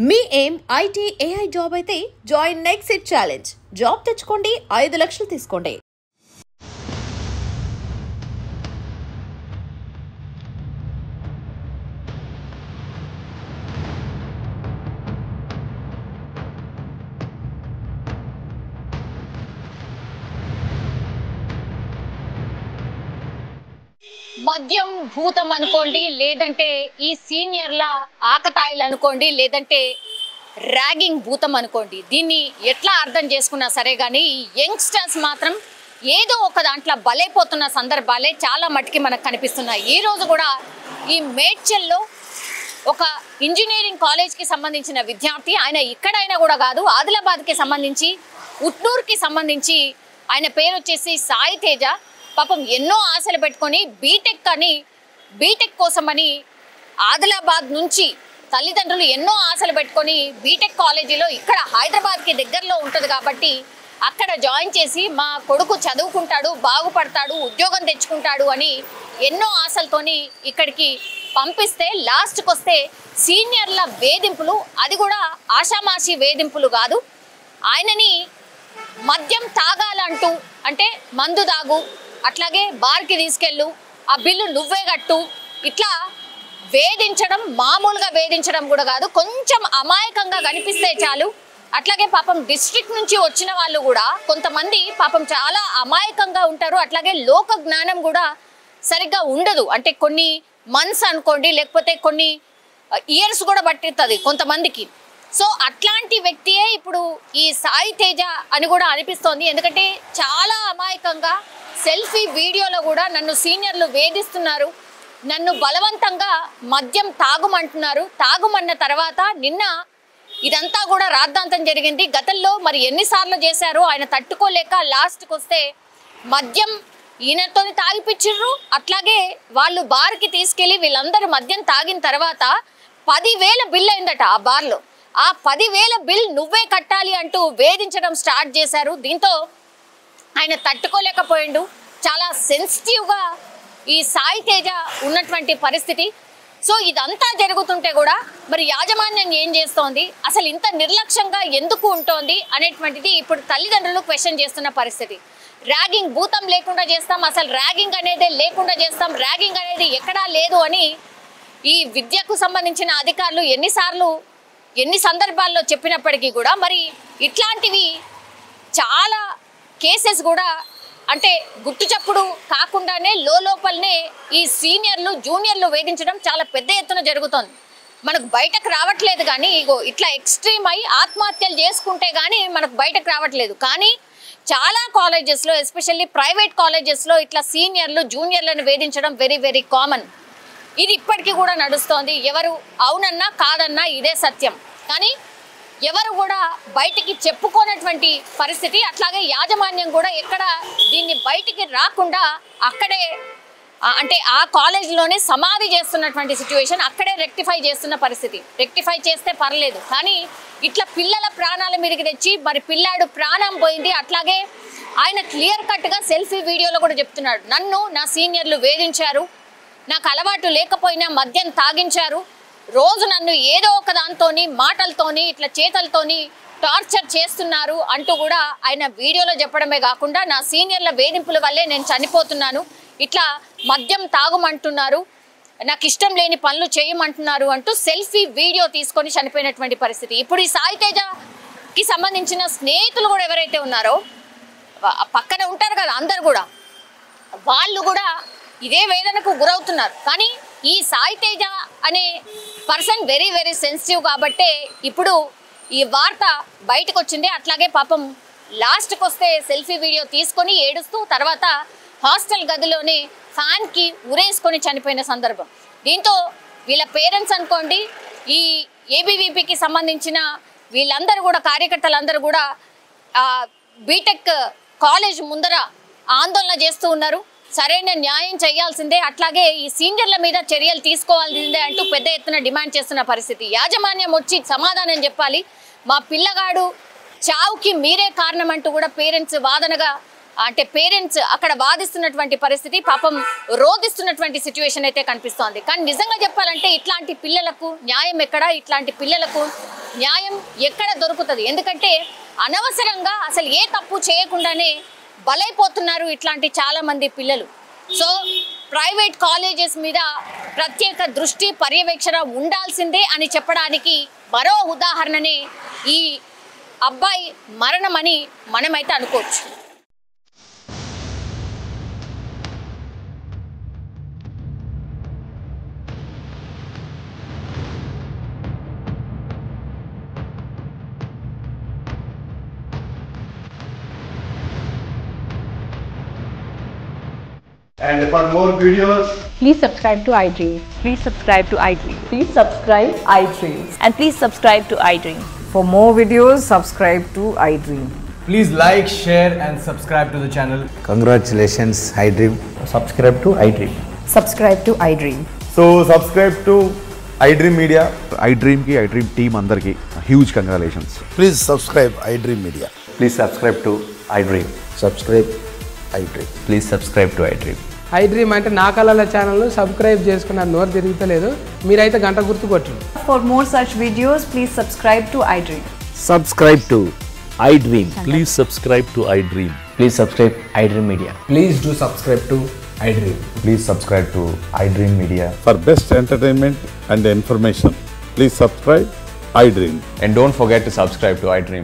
మీ ఏం IT AI job అయితే join next it challenge. Job తెచ్చుకోండి, 5 లక్షలు తీసుకోండి. మద్యం భూతం అనుకోండి, లేదంటే ఈ సీనియర్ల ఆకతాయిలు అనుకోండి, లేదంటే ర్యాగింగ్ భూతం అనుకోండి. దీన్ని ఎట్లా అర్థం చేసుకున్నా సరే కానీ యంగ్స్టర్స్ మాత్రం ఏదో ఒక దాంట్లో బలైపోతున్న సందర్భాలే చాలా మటుకి మనకు కనిపిస్తున్నాయి. ఈ రోజు కూడా ఈ మేడ్చల్లో ఒక ఇంజనీరింగ్ కాలేజ్కి సంబంధించిన విద్యార్థి, ఆయన ఇక్కడైనా కూడా కాదు, ఆదిలాబాద్కి సంబంధించి ఉట్నూరుకి సంబంధించి, ఆయన పేరు వచ్చేసి సాయి తేజ. పాపం ఎన్నో ఆశలు పెట్టుకొని బీటెక్ కోసమని ఆదిలాబాద్ నుంచి తల్లిదండ్రులు ఎన్నో ఆశలు పెట్టుకొని బీటెక్ కాలేజీలో ఇక్కడ హైదరాబాద్కి దగ్గరలో ఉంటుంది కాబట్టి అక్కడ జాయిన్ చేసి మా కొడుకు చదువుకుంటాడు, బాగుపడతాడు, ఉద్యోగం తెచ్చుకుంటాడు అని ఎన్నో ఆశలతోని ఇక్కడికి పంపిస్తే లాస్ట్కి వస్తే సీనియర్ల వేధింపులు, అది కూడా ఆషామాషి వేధింపులు కాదు, ఆయనని మద్యం తాగాలంటూ, అంటే మందు తాగు, అట్లాగే బార్కి తీసుకెళ్ళు, ఆ బిల్లు నువ్వే కట్టు, ఇట్లా వేధించడం, మామూలుగా వేధించడం కూడా కాదు, కొంచెం అమాయకంగా కనిపిస్తే చాలు. అట్లాగే పాపం డిస్ట్రిక్ట్ నుంచి వచ్చిన వాళ్ళు కూడా కొంతమంది పాపం చాలా అమాయకంగా ఉంటారు. అట్లాగే లోక జ్ఞానం కూడా సరిగ్గా ఉండదు. అంటే కొన్ని మంత్స్ అనుకోండి, లేకపోతే కొన్ని ఇయర్స్ కూడా పట్టిస్తుంది కొంతమందికి. సో అట్లాంటి వ్యక్తియే ఇప్పుడు ఈ సాయి తేజ అని కూడా అనిపిస్తోంది. ఎందుకంటే చాలా అమాయకంగా సెల్ఫీ వీడియోలో కూడా నన్ను సీనియర్లు వేధిస్తున్నారు, నన్ను బలవంతంగా మద్యం తాగుమంటున్నారు, తాగుమన్న తర్వాత నిన్న ఇదంతా కూడా రాద్ధాంతం జరిగింది. గతంలో మరి ఎన్నిసార్లు చేశారో ఆయన తట్టుకోలేక లాస్ట్కి వస్తే మద్యం ఈయనతో తాగిపిచ్చిర్రు. అట్లాగే వాళ్ళు బార్కి తీసుకెళ్ళి వీళ్ళందరూ మద్యం తాగిన తర్వాత 10,000 బిల్ అయిందట ఆ బార్లో. ఆ 10,000 బిల్ నువ్వే కట్టాలి అంటూ వేధించడం స్టార్ట్ చేశారు. దీంతో ఆయన తట్టుకోలేకపోయిండు. చాలా సెన్సిటివ్గా ఈ సాయి తేజ ఉన్నటువంటి పరిస్థితి. సో ఇదంతా జరుగుతుంటే కూడా మరి యాజమాన్యం ఏం చేస్తోంది, అసలు ఇంత నిర్లక్ష్యంగా ఎందుకు ఉంటోంది అనేటువంటిది ఇప్పుడు తల్లిదండ్రులు క్వశ్చన్ చేస్తున్న పరిస్థితి. ర్యాగింగ్ భూతం లేకుండా చేస్తాం, అసలు ర్యాగింగ్ అనేదే లేకుండా చేస్తాం, ర్యాగింగ్ అనేది ఎక్కడా లేదు అని ఈ విద్యకు సంబంధించిన అధికారులు ఎన్ని సందర్భాల్లో చెప్పినప్పటికీ కూడా మరి ఇట్లాంటివి చాలా కేసెస్ కూడా అంటే గుట్టు చప్పుడు కాకుండానే లోపలనే ఈ సీనియర్లు జూనియర్లు వేధించడం చాలా పెద్ద ఎత్తున జరుగుతోంది. మనకు బయటకు రావట్లేదు కానీ ఇగో ఇట్లా ఎక్స్ట్రీమ్ అయ్యి ఆత్మహత్యలు చేసుకుంటే కానీ మనకు బయటకు రావట్లేదు. కానీ చాలా కాలేజెస్లో, ఎస్పెషల్లీ ప్రైవేట్ కాలేజెస్లో ఇట్లా సీనియర్లు జూనియర్లను వేధించడం వెరీ వెరీ కామన్. ఇది ఇప్పటికీ కూడా నడుస్తోంది. ఎవరు అవునన్నా కాదన్నా ఇదే సత్యం. కానీ ఎవరు కూడా బయటికి చెప్పుకోనటువంటి పరిస్థితి. అట్లాగే యాజమాన్యం కూడా ఎక్కడ దీన్ని బయటికి రాకుండా అక్కడే అంటే ఆ కాలేజీలోనే సమాధి చేస్తున్నటువంటి సిచ్యువేషన్, అక్కడే రెక్టిఫై చేస్తున్న పరిస్థితి. రెక్టిఫై చేస్తే పర్లేదు, కానీ ఇట్లా పిల్లల ప్రాణాల మీదకి తెచ్చి మరి పిల్లాడు ప్రాణం పోయింది. అట్లాగే ఆయన క్లియర్ కట్గా సెల్ఫీ వీడియోలో కూడా చెప్తున్నాడు, నన్ను నా సీనియర్లు వేధించారు, నాకు అలవాటు లేకపోయినా మద్యం తాగించారు, రోజు నన్ను ఏదో ఒక దాంతోని మాటలతోని ఇట్లా చేతలతోని టార్చర్ చేస్తున్నారు అంటూ కూడా ఆయన వీడియోలో చెప్పడమే కాకుండా నా సీనియర్ల వేధింపుల వల్లే నేను చనిపోతున్నాను, ఇట్లా మద్యం తాగుమంటున్నారు, నాకు ఇష్టం లేని పనులు చేయమంటున్నారు అంటూ సెల్ఫీ వీడియో తీసుకొని చనిపోయినటువంటి పరిస్థితి. ఇప్పుడు ఈ సాయి తేజకి సంబంధించిన స్నేహితులు కూడా ఎవరైతే ఉన్నారో పక్కన ఉంటారు కదా అందరు కూడా, వాళ్ళు కూడా ఇదే వేదనకు గురవుతున్నారు. కానీ ఈ సాయి తేజ అనే పర్సన్ వెరీ వెరీ సెన్సిటివ్ కాబట్టే ఇప్పుడు ఈ వార్త బయటకు వచ్చింది. అట్లాగే పాపం లాస్ట్కి వస్తే సెల్ఫీ వీడియో తీసుకొని ఏడుస్తూ తర్వాత హాస్టల్ గదిలోనే ఫ్యాన్కి ఉరేసుకొని చనిపోయిన సందర్భం. దీంతో వీళ్ళ పేరెంట్స్ అనుకోండి, ఈ ఏబీవీపీకి సంబంధించిన వీళ్ళందరూ కూడా కార్యకర్తలందరూ కూడా బీటెక్ కాలేజ్ ముందర ఆందోళన చేస్తూ ఉన్నారు. సరైన న్యాయం చేయాల్సిందే, అట్లాగే ఈ సీనియర్ల మీద చర్యలు తీసుకోవాల్సిందే అంటూ పెద్ద ఎత్తున డిమాండ్ చేస్తున్న పరిస్థితి. యాజమాన్యం వచ్చి సమాధానం చెప్పాలి, మా పిల్లగాడు చావుకి మీరే కారణం అంటూ కూడా పేరెంట్స్ వాదనగా, అంటే పేరెంట్స్ అక్కడ వాదిస్తున్నటువంటి పరిస్థితి, పాపం రోధిస్తున్నటువంటి సిచ్యువేషన్ అయితే కనిపిస్తోంది. కానీ నిజంగా చెప్పాలంటే ఇట్లాంటి పిల్లలకు న్యాయం ఎక్కడ, ఇట్లాంటి పిల్లలకు న్యాయం ఎక్కడ దొరుకుతుంది? ఎందుకంటే అనవసరంగా అసలు ఏ తప్పు చేయకుండానే బలైపోతున్నారు ఇట్లాంటి చాలామంది పిల్లలు. సో ప్రైవేట్ కాలేజెస్ మీద ప్రత్యేక దృష్టి పర్యవేక్షణ ఉండాల్సిందే అని చెప్పడానికి మరో ఉదాహరణనే ఈ అబ్బాయి మరణమని మనమైతే అనుకోవచ్చు. And for more videos, Please subscribe to iDream. Please subscribe to iDream. Please subscribe iDream. And please subscribe to iDream. For more videos, subscribe to iDream. Please like, share and subscribe to the channel. Congratulations, iDream. Subscribe to iDream. Subscribe to iDream. so subscribe to iDream Media. iDream ki iDream team andarki huge congratulations. Please subscribe iDream Media. Please subscribe to iDream. Subscribe iDream. Please subscribe to iDream. iDream అంటే నా కళల ఛానల్ను subscribe చేసుకున్నారు, నోరు తిరుగుతలేదు. మీరైతే గంట గుర్తు కొట్టండి. For more such videos, please subscribe to iDream. Subscribe to iDream. Please subscribe to iDream. Please subscribe iDream Media. Please do subscribe to iDream. Please subscribe to iDream Media. For best entertainment and information, please subscribe iDream. And don't forget to subscribe to iDream.